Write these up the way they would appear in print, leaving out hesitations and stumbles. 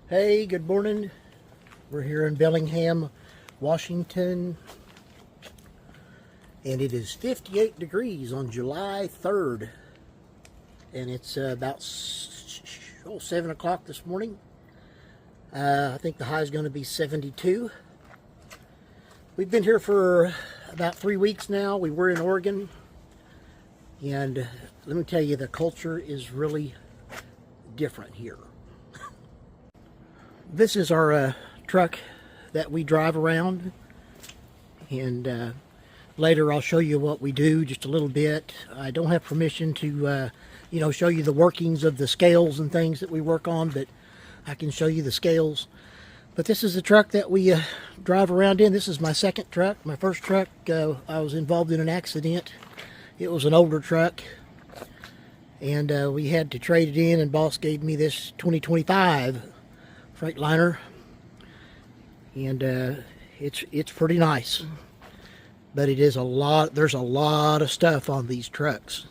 Hey, good morning. We're here in Bellingham, Washington, and it is 58 degrees on July 3rd, and it's about 7 o'clock this morning. I think the high is going to be 72. We've been here for about 3 weeks now. We were in Oregon, and let me tell you, the culture is really different here. This is our truck that we drive around, and later I'll show you what we do just a little bit. I don't have permission to show you the workings of the scales and things that we work on, but I can show you the scales. But this is the truck that we drive around in. This is my second truck. My first truck, I was involved in an accident. It was an older truck, and we had to trade it in, and boss gave me this 2025 Freightliner, and it's pretty nice, but it is there's a lot of stuff on these trucks.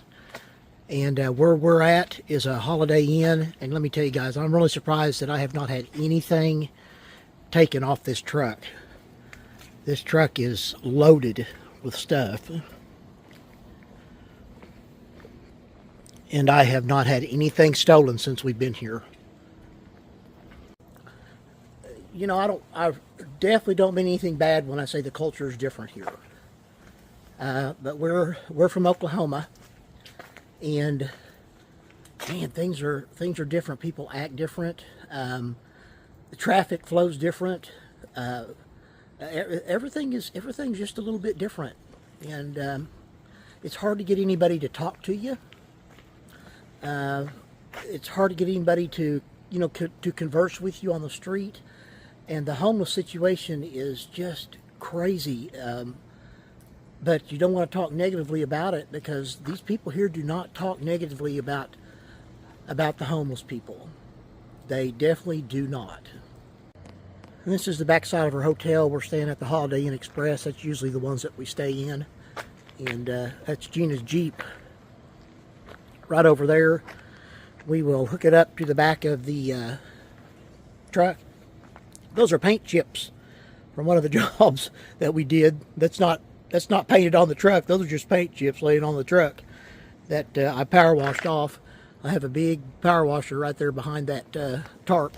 And where we're at is a Holiday Inn, and let me tell you guys, I'm really surprised that I have not had anything taken off this truck. This truck is loaded with stuff, and I have not had anything stolen since we've been here. You know, I definitely don't mean anything bad when I say the culture is different here. But we're from Oklahoma, and man, things are different. People act different. The traffic flows different. Everything's just a little bit different, and it's hard to get anybody to talk to you. It's hard to get anybody to to converse with you on the street. And the homeless situation is just crazy. But you don't want to talk negatively about it, because these people here do not talk negatively about the homeless people. They definitely do not. And this is the back side of our hotel. We're staying at the Holiday Inn Express. That's usually the ones that we stay in. And that's Gina's Jeep. Right over there. We will hook it up to the back of the truck. Those are paint chips from one of the jobs that we did. That's not painted on the truck. Those are just paint chips laying on the truck that I power washed off. I have a big power washer right there behind that tarp.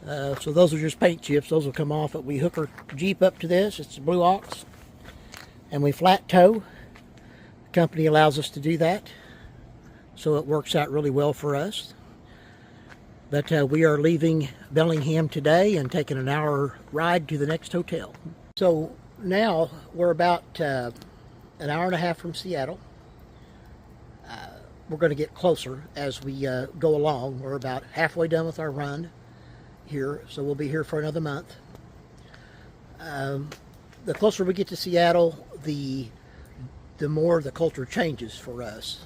So those are just paint chips. Those will come off. But we hook our Jeep up to this. It's a Blue Ox, and we flat tow. The company allows us to do that, so it works out really well for us. But we are leaving Bellingham today and taking an hour ride to the next hotel. So now we're about an hour and a half from Seattle. We're going to get closer as we go along. We're about halfway done with our run here, so we'll be here for another month. The closer we get to Seattle, the more the culture changes for us.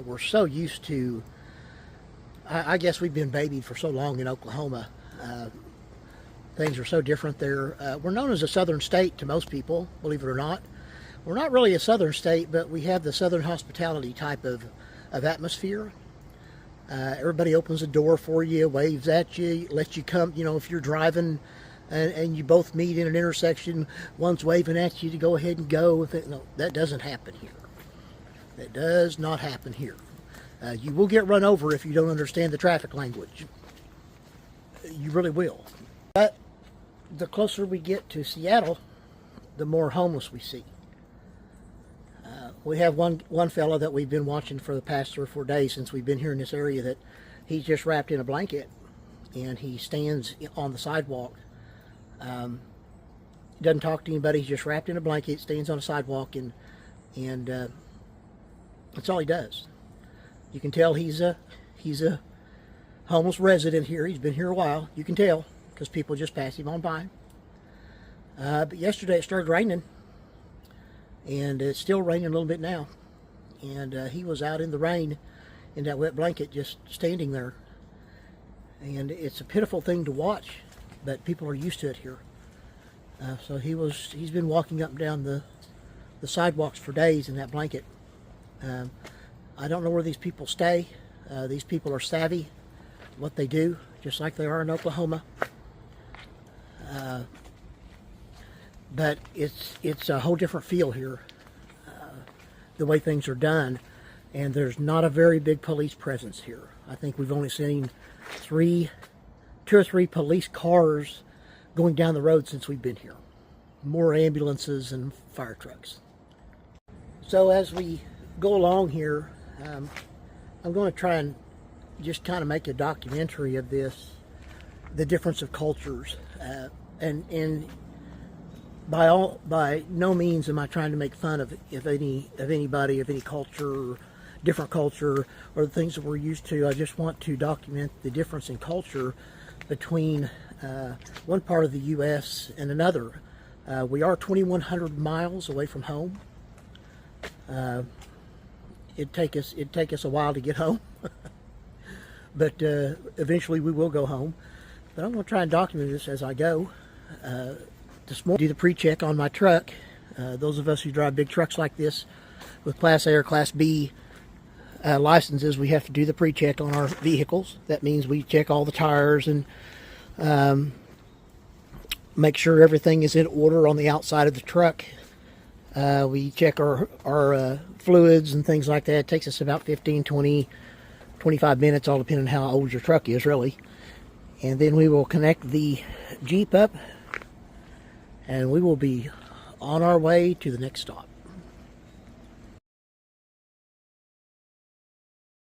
We're so used to, I guess we've been babied for so long in Oklahoma. Things are so different there. We're known as a southern state to most people, believe it or not. We're not really a southern state, but we have the southern hospitality type of atmosphere. Everybody opens the door for you, waves at you, lets you come. If you're driving and you both meet in an intersection, one's waving at you to go ahead and go. No, that doesn't happen here. That does not happen here. You will get run over if you don't understand the traffic language. You really will. But the closer we get to Seattle, the more homeless we see. We have one fellow that we've been watching for the past 3 or 4 days since we've been here in this area, that he's just wrapped in a blanket, and he stands on the sidewalk. Doesn't talk to anybody. He's just wrapped in a blanket, stands on a sidewalk, and that's all he does. You can tell he's a homeless resident here. He's been here a while. You can tell because people just pass him on by. But yesterday it started raining, and it's still raining a little bit now. And he was out in the rain in that wet blanket, just standing there. And it's a pitiful thing to watch, but people are used to it here. So he's been walking up and down the sidewalks for days in that blanket. I don't know where these people stay. These people are savvy. what they do, just like they are in Oklahoma. But it's a whole different feel here, the way things are done, and there's not a very big police presence here. I think we've only seen two or three police cars going down the road since we've been here. More ambulances and fire trucks. So as we go along here, I'm going to try and just kind of make a documentary of this, the difference of cultures, and by no means am I trying to make fun of anybody of any culture or different culture or the things that we're used to. I just want to document the difference in culture between one part of the U.S. and another. We are 2,100 miles away from home. It'd take us a while to get home, but eventually we will go home. But I'm going to try and document this as I go. This morning, do the pre-check on my truck. Those of us who drive big trucks like this with Class A or Class B licenses, we have to do the pre-check on our vehicles. That means we check all the tires and make sure everything is in order on the outside of the truck. We check our fluids and things like that. It takes us about 15, 20, 25 minutes, all depending on how old your truck is, really. And then we will connect the Jeep up, and we will be on our way to the next stop.